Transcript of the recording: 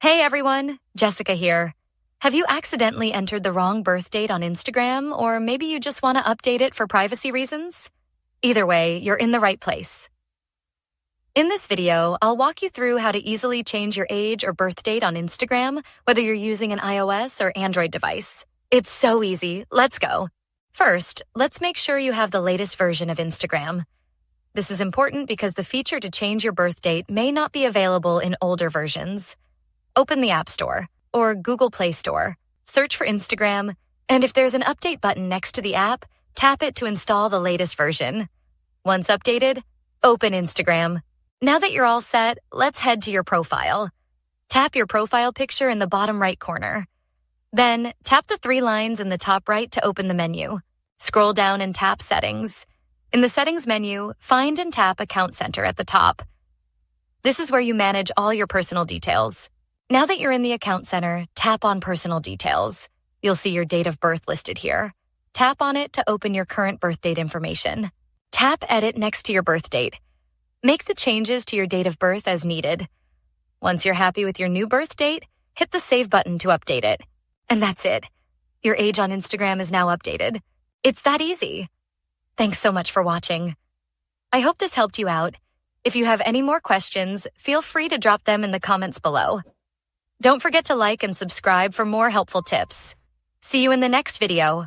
Hey everyone, Jessica here. Have you accidentally entered the wrong birth date on Instagram, or maybe you just want to update it for privacy reasons? Either way, you're in the right place. In this video, I'll walk you through how to easily change your age or birth date on Instagram, whether you're using an iOS or Android device. It's so easy. Let's go. First, let's make sure you have the latest version of Instagram. This is important because the feature to change your birth date may not be available in older versions. Open the App Store or Google Play Store, search for Instagram, and if there's an update button next to the app, tap it to install the latest version. Once updated, open Instagram. Now that you're all set, let's head to your profile. Tap your profile picture in the bottom right corner. Then, tap the three lines in the top right to open the menu. Scroll down and tap Settings. In the Settings menu, find and tap Account Center at the top. This is where you manage all your personal details. Now that you're in the Account Center, tap on Personal Details. You'll see your date of birth listed here. Tap on it to open your current birth date information. Tap Edit next to your birth date. Make the changes to your date of birth as needed. Once you're happy with your new birth date, hit the Save button to update it. And that's it. Your age on Instagram is now updated. It's that easy. Thanks so much for watching. I hope this helped you out. If you have any more questions, feel free to drop them in the comments below. Don't forget to like and subscribe for more helpful tips. See you in the next video.